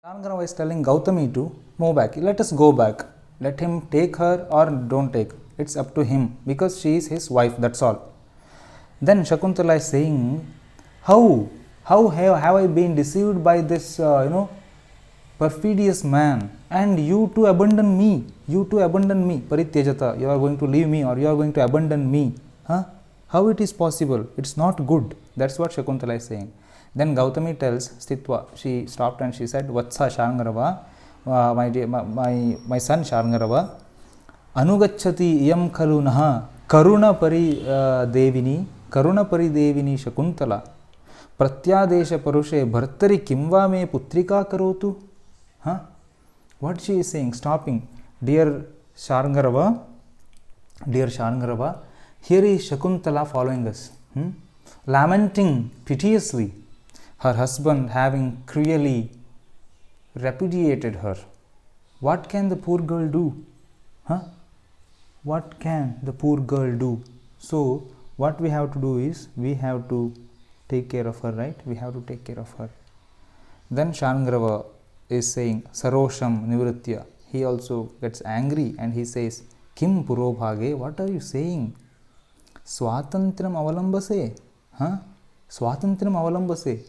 Shankarava is telling Gautami to move back. Let us go back. Let him take her or don't take. It's up to him because she is his wife. That's all. Then Shakuntala is saying, how have I been deceived by this perfidious man, and you to abandon me, Parityajata, you are going to leave me or you are going to abandon me. How it is possible? It's not good. That's what Shakuntala is saying. Then Gautami tells Stitwa, she stopped and she said, Vatsa Shangarava, my son Shangarava, Anugachati iyam khalu naha karuna pari devini Shakuntala, Pratyadesha parushe bhartari kimva me putrika karotu. What she is saying, stopping, dear Shangarava, here is Shakuntala following us, lamenting piteously, her husband having cruelly repudiated her. What can the poor girl do? What can the poor girl do? So, what we have to do is, we have to take care of her, right? We have to take care of her. Then Shangarava is saying, Sarosham Nivritya. He also gets angry and he says, Kim Purobhage, what are you saying? Swatantram avalambase. Swatantram avalambase.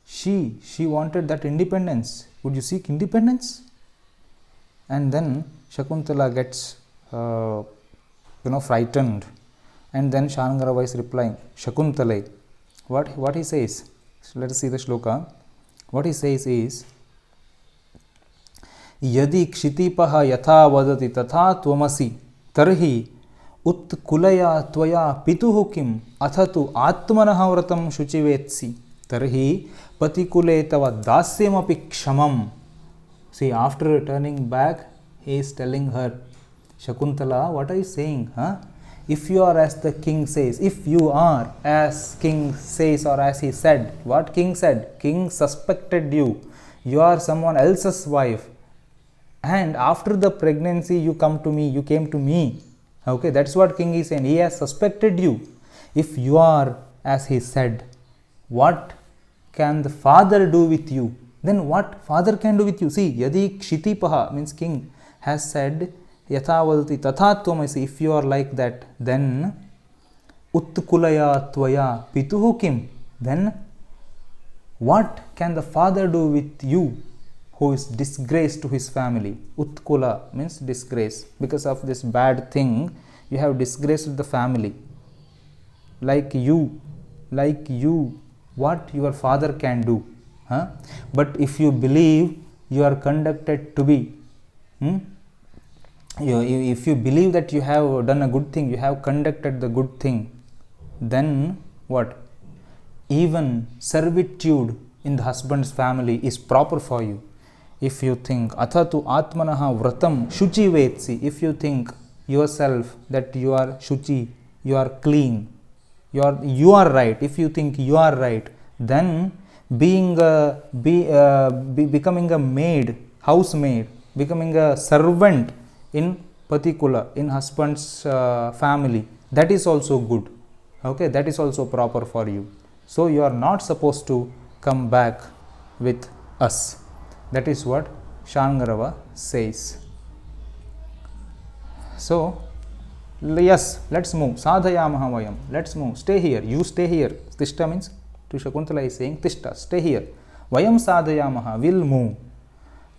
She wanted that independence. Would you seek independence? And then Shakuntala gets frightened. And then Shangarava is replying, Shakuntale. What he says? So let us see the shloka. What he says is, Yadi kshitipaha yatha vadati tatha tvamasi tarhi utkulaya tvaya pituhu kim athatu atmanaha vratam shuchivetsi tarhi patikule tava dasyamapi kshamam. See, after returning back, he is telling her, Shakuntala, what are you saying? If you are as the king says, if you are as king says or as he said, what king said? King suspected you. You are someone else's wife. And after the pregnancy, you came to me. Okay, that's what king is saying. He has suspected you. If you are as he said, what can the father do with you? Then what father can do with you? See, Yadi Kshitipaha means king has said, Yathavadati tatha tvamasi. If you are like that, then Utkulaya tvaya pituhu kim. Then what can the father do with you who is disgrace to his family? Utkula means disgrace. Because of this bad thing, you have disgraced the family. Like you, what your father can do. But if you believe you are conducted to be, if you believe that you have done a good thing, you have conducted the good thing, then what? Even servitude in the husband's family is proper for you. If you think, athatu atmanaha vratam shuchi vetsi, if you think yourself that you are shuchi, you are clean, you are right, if you think you are right, then becoming a maid, housemaid, becoming a servant in patikula, in husband's family, that is also good. Okay, that is also proper for you. So you are not supposed to come back with us. That is what Shangarava says. So, yes, let's move. Sadhayamaha vayam. Let's move. Stay here. You stay here. Tishta means, to Shakuntala is saying, Tishta, stay here. Vayam sadhayamaha, will move.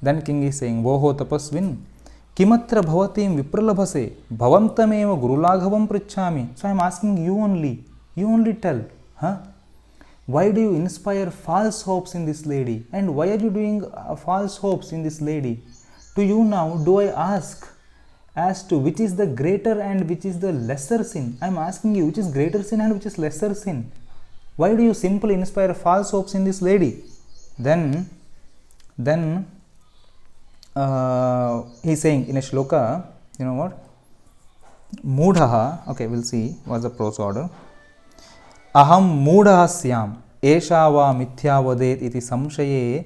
Then king is saying, Voho tapasvin, kimatra bhavatim vipralabhase, bhavantameva gurulaghavam prichhami. So I am asking you only tell. Why do you inspire false hopes in this lady? And why are you doing false hopes in this lady? To you now do I ask as to which is the greater and which is the lesser sin. I am asking you which is greater sin and which is lesser sin. Why do you simply inspire false hopes in this lady? Then he is saying in a shloka, you know what? Mudhaha, okay, we'll see what's the prose order. Aham mudhaha syam esha va mithya vadet iti samshaye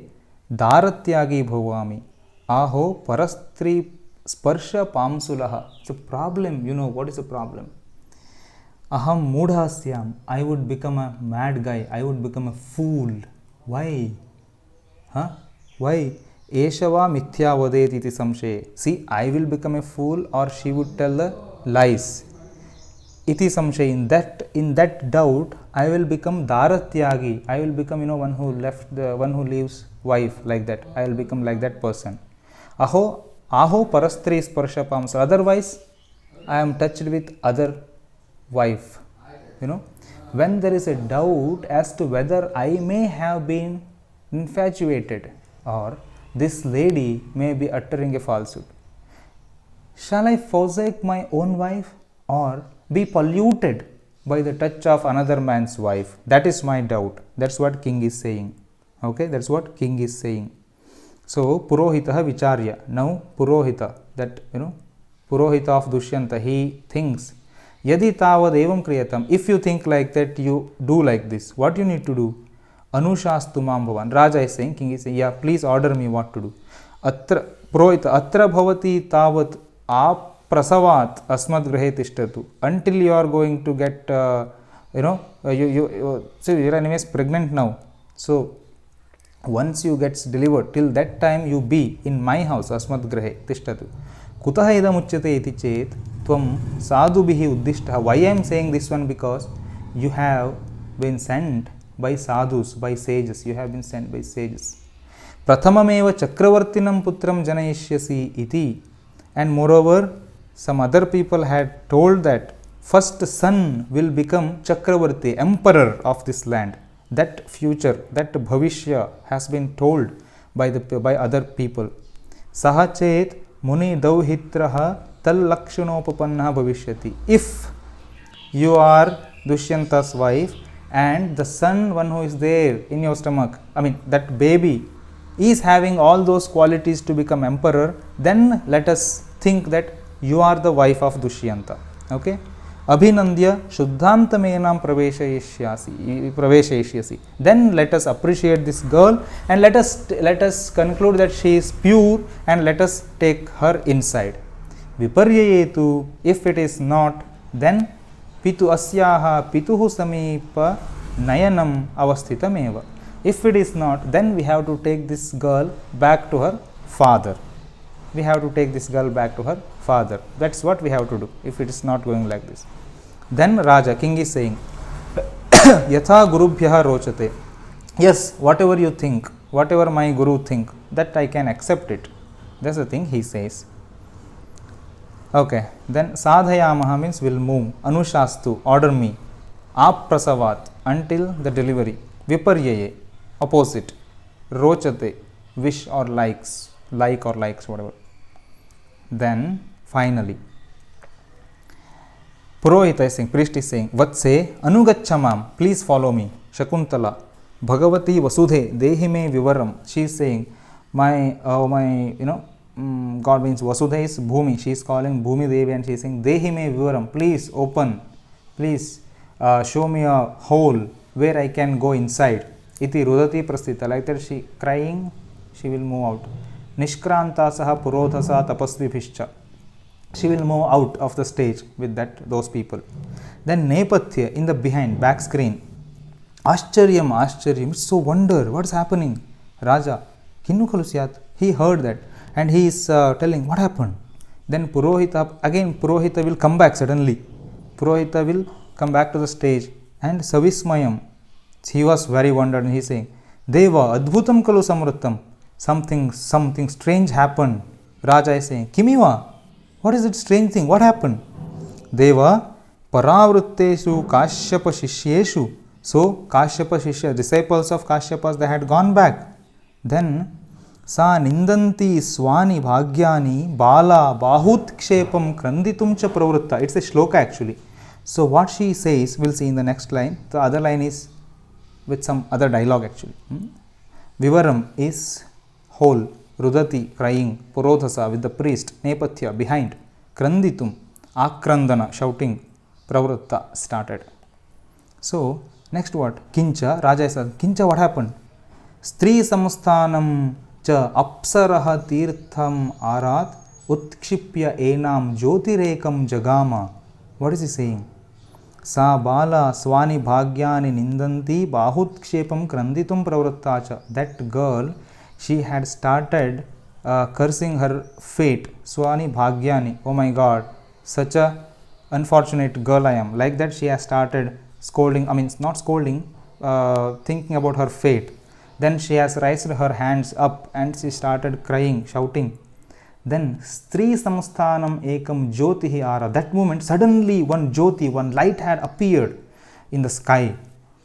daratyagi bhavami aho parastri sparsha pamsulaha. It's a problem. You know what is the problem? Aham mudhaha syam, I would become a mad guy, I would become a fool. Why? Why? Eshava mithya vadet iti samshe. See, I will become a fool or she would tell the lies. Iti samshe. In that doubt, I will become Daratyagi. I will become, one who leaves wife like that. I will become like that person. Aho parastri sparshapam. So otherwise, I am touched with other wife. When there is a doubt as to whether I may have been infatuated or this lady may be uttering a falsehood. Shall I forsake my own wife or be polluted by the touch of another man's wife? That is my doubt. That's what king is saying. Okay, that's what king is saying. So, Purohitah vicharya. Now, Purohita, Purohita of Dushyanta, he thinks, Yadi tavad evam kriyatam. If you think like that, you do like this. What you need to do? Anushastu mam bhavan. Raja is saying, king is saying, yeah, please order me what to do. Purohita, atra bhavati tavat aprasavat asmad grahe tishtatu. Until you are going to get, so you are anyways pregnant now. So, once you gets delivered, till that time you be in my house, asmad grahe tishtatu. Kutah idam uchyate iti chet tvam sadhubhihi uddishtah. Why I am saying this one? Because you have been sent by sadhus, by sages. You have been sent by sages. Prathamameva chakravartinam putram janayishyasi iti. And moreover, some other people had told that first son will become Chakravarti, emperor of this land. That future, that bhavishya has been told by other people. Sahachet muni dauhitraha tal lakshunopapanna bhavishyati. If you are Dushyanta's wife and the son, one who is there in your stomach, that baby is having all those qualities to become emperor, then let us think that you are the wife of Dushyanta. Okay? Abhinandya shuddhantamenam praveshayishyasi. Then let us appreciate this girl and let us conclude that she is pure and let us take her inside. Viparyayetu, if it is not, then pitu asyaha pituhu samipa nayanam avasthitameva. If it is not, then we have to take this girl back to her father. We have to take this girl back to her father. That's what we have to do if it is not going like this. Then Raja, king is saying, Yatha gurubhyaha rochate. Yes, whatever you think, whatever my guru think, that I can accept it. That's the thing he says. Okay, then sadhayamaha means will move. Anushastu, order me. Aprasavat, until the delivery. Viparyaye, opposite. Rochate, wish or likes, whatever. Then finally, Purohita is saying, priest is saying, Vatse anugachamam, please follow me. Shakuntala, Bhagavati Vasudhe, dehi me vivaram. She is saying, God means Vasudha is Bhumi. She is calling Bhumi Devi and she is saying, dehi me vivaram, please open, please show me a hole where I can go inside. Iti rudati prasthita, like that she crying, she will move out. Nishkranta saha purodhasa tapasvibhischa. She will move out of the stage with those people. Then Nepathya, in the behind, back screen. Ascharya, it's so wonder, what's happening? Raja, Kinnu khalu syat. He heard that and he is telling, what happened? Then Purohita will come back suddenly. Purohita will come back to the stage and Savismayam. He was very wondered and he is saying, Deva, adbhutam kalu samrutam. Something strange happened. Raja is saying, Kimiva? What is that strange thing? What happened? Deva, paravrutteshu kashyapa shishyeshu. So, Kashyapa Shishya, disciples of Kashyapas, they had gone back. Then, sa nindanti swani bhagyani bala bahut kshepam kranditum cha pravritta. It's a shloka actually. So, what she says, we'll see in the next line. The other line is with some other dialogue actually. Vivaram is whole. Rudati, crying. Purodhasa, with the priest. Nepathya, behind. Kranditum, akrandana, shouting. Pravritta, started. So, next what? Kincha, Raja said, Kincha, what happened? Stri samsthanam cha apsaraha tirtham arat utkshipya enam jyotirekam jagama. What is he saying? Sa bala swani bhagyani nindanti bahut kshepam kranditum pravrittacha. That girl she had started cursing her fate. Swani Bhagyani, oh my god, such a unfortunate girl I am. Like that, she has started scolding, I mean, not scolding, thinking about her fate. Then she has raised her hands up and she started crying, shouting. Then Stri Samsthanam Ekam Jyotihi Ara. That moment, suddenly one Jyoti, one light had appeared in the sky,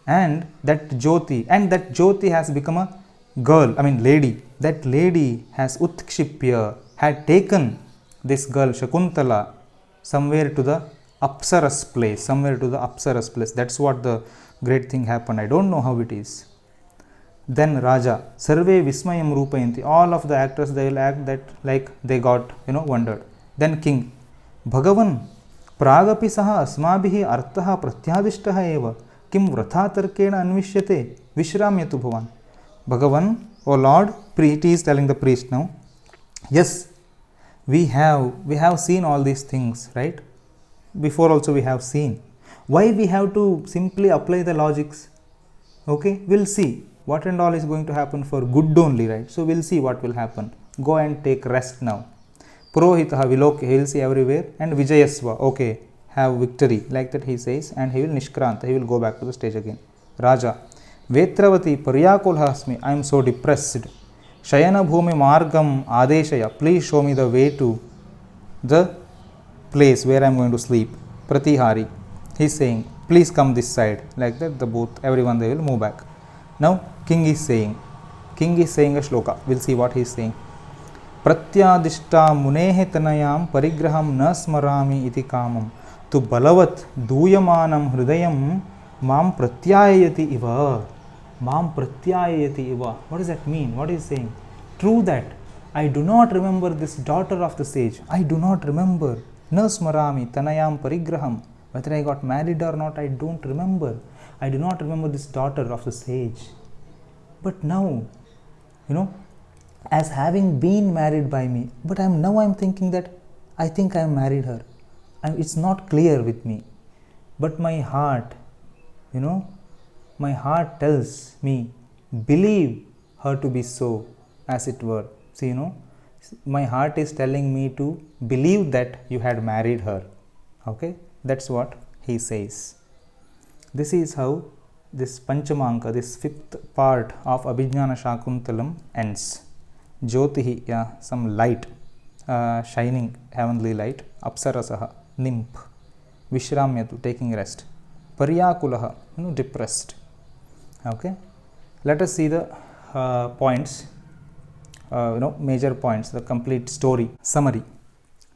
and that Jyoti has become a girl, I mean lady. That lady has Utkshipya, had taken this girl Shakuntala somewhere to the Apsaras place, That's what the great thing happened. I don't know how it is. Then Raja, Sarve Vismayam Rupayanti. All of the actors, they will act that like they got, wondered. Then King, Bhagavan, Pragapi Saha Asmabhihi Arthaha Pratyadishtaha Eva, Kim Vratha Tarkena Anvishyate, Vishramyatu Bhavan. Bhagavan, O Lord, he is telling the priest now, yes, we have seen all these things, right? Before also we have seen. Why we have to simply apply the logics? Okay, we'll see what and all is going to happen for good only, right? So we'll see what will happen. Go and take rest now. Purohitaha Viloke, he will see everywhere, and Vijayasva, okay, have victory, like that he says, and he will Nishkranta, he will go back to the stage again. Raja, Vetravati Paryakulhasmi, I am so depressed. Shayana Bhumi Margam Adeshaya, please show me the way to the place where I am going to sleep. Pratihari, he is saying, please come this side, like that the both, everyone they will move back. Now king is saying a shloka. We'll see what he is saying. Pratyadishta munehe tanayam parigraham na smarami iti kamam tu balavat duyamanam hridayam mam pratyayati iva. What does that mean? What is he saying? True that I do not remember this daughter of the sage. I do not remember. Na smarami tanayam parigraham. Whether I got married or not, I don't remember. I do not remember this daughter of the sage. But now, as having been married by me, but I'm thinking that I think I married her. It's not clear with me. But my heart, tells me, believe her to be so, as it were. See, my heart is telling me to believe that you had married her. Okay, that's what he says. This is how this Panchamanka, this fifth part of Abhijnana Shakuntalam ends. Jyotihi, some light, shining heavenly light. Apsarasaha, nymph. Vishramyatu, taking rest. Paryakulaha, depressed. Okay, let us see the points, major points, the complete story. Summary.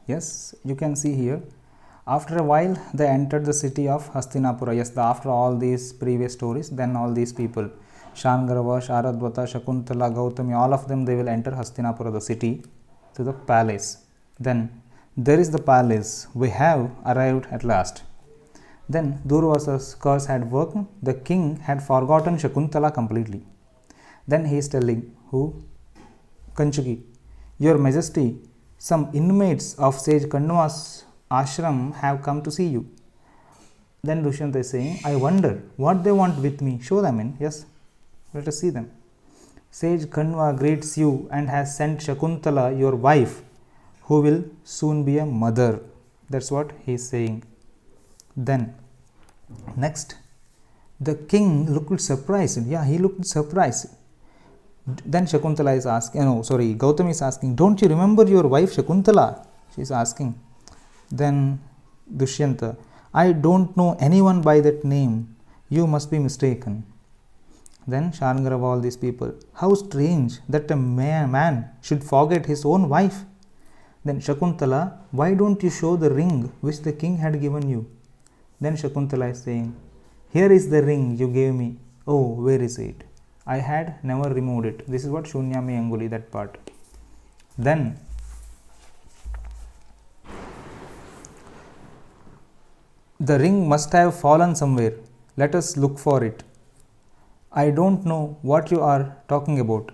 Yes, you can see here. After a while, they entered the city of Hastinapura. Yes, after all these previous stories, then all these people, Shangarava, Sharadvata, Shakuntala, Gautami, all of them, they will enter Hastinapura, the city, to the palace. Then, there is the palace. We have arrived at last. Then, Durvasa's curse had worked. The king had forgotten Shakuntala completely. Then he is telling, who? Kanchuki, Your Majesty, some inmates of sage Kanva's ashram have come to see you. Then Dushyanta is saying, I wonder what they want with me. Show them in. Yes, let us see them. Sage Kanva greets you and has sent Shakuntala, your wife, who will soon be a mother. That's what he is saying. Then, next, the king looked surprised. Yeah, he looked surprised. Then Shakuntala is asking, Gautami is asking, don't you remember your wife Shakuntala? She is asking. Then Dushyanta, I don't know anyone by that name. You must be mistaken. Then Shangarava, all these people, how strange that a man should forget his own wife. Then Shakuntala, why don't you show the ring which the king had given you? Then Shakuntala is saying, here is the ring you gave me. Oh, where is it? I had never removed it. This is what Shunyami Anguli, that part. Then the ring must have fallen somewhere. Let us look for it. I don't know what you are talking about.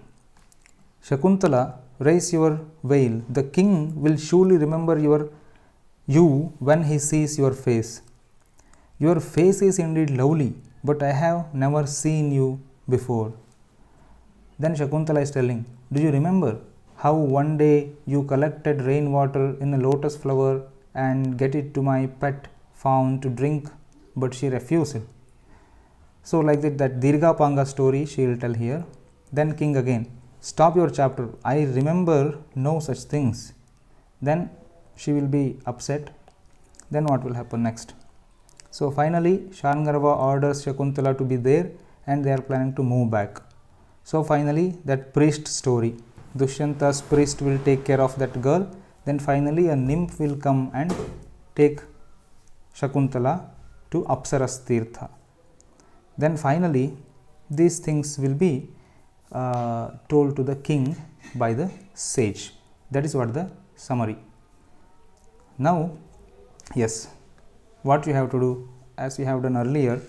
Shakuntala, raise your veil. The king will surely remember you when he sees your face. Your face is indeed lovely, but I have never seen you before. Then Shakuntala is telling, do you remember how one day you collected rainwater in a lotus flower and get it to my pet fawn to drink, but she refused. So like that Dirghapanga story she will tell here. Then king again, stop your chapter, I remember no such things. Then she will be upset. Then what will happen next? So finally Shangarava orders Shakuntala to be there and they are planning to move back. So finally that priest story, Dushyanta's priest will take care of that girl. Then finally a nymph will come and take Shakuntala to Apsaras Tirtha. Then finally these things will be told to the king by the sage. That is what the summary. Now yes, what you have to do, as you have done earlier,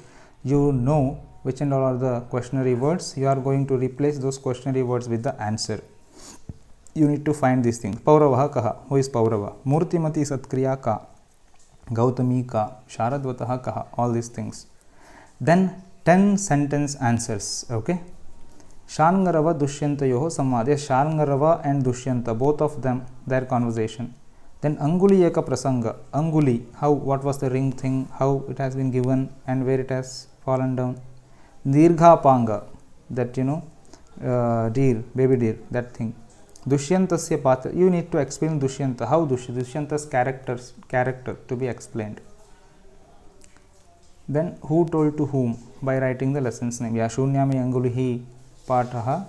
you know which and all are the questionary words. You are going to replace those questionary words with the answer. You need to find these things. Pauravaha kaha, who is Paurava? Murtimati Satkriya ka, Gautami ka, Sharadvataha kaha, all these things. Then 10 sentence answers. Okay. Shangarava Dushyantayoho samvad. Yes, Shangarava and Dushyanta, both of them, their conversation. Then Anguliyaka Prasanga. Anguli, how, what was the ring thing, how it has been given and where it has fallen down. Dirghapanga, that deer, baby deer, that thing. Dushyantasya Patra, you need to explain Dushyanta, how Dushyanta's character to be explained. Then who told to whom, by writing the lesson's name. Ya Shunyami Angulihi Pataha.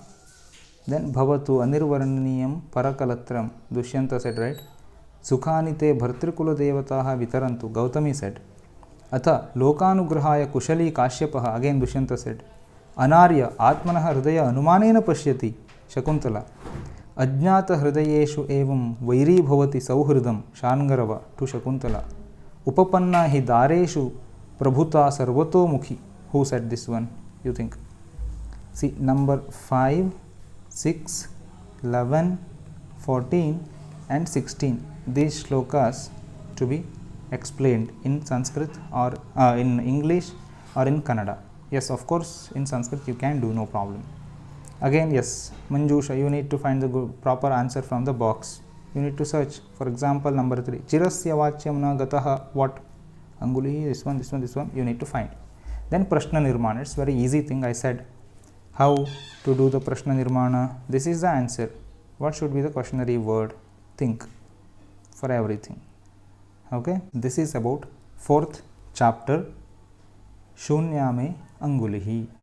Then Bhavatu Anirvarnaniyam Parakalatram, Dushyanta said, right? Sukhanite Bhartrikula Devataha Vitarantu, Gautami said. Atha Lokanugrahaya Kushali Kashyapaha, again Dushyanta said. Anarya Atmanaha Hridaya Anumanena Pashyati, Shakuntala. Ajnata Hridayeshu evam Vairi Bhavati Sauhridam, Shangarava to Shakuntala. Upapanna hi Dareshu Prabhuta Sarvato Mukhi. Who said this one, you think? See, number 5, 6, 11, 14 and 16. These shlokas to be explained in Sanskrit or in English or in Kannada. Yes, of course, in Sanskrit you can do, no problem. Again, yes, Manjusha, you need to find the proper answer from the box. You need to search. For example, number 3. Chirasya vachyam na gataha, what? Anguli, this one, you need to find. Then Prashna Nirmana, it's very easy thing. I said how to do the Prashna Nirmana. This is the answer. What should be the questionary word? Think for everything. Okay, this is about 4th chapter, Shunyame Angulihi.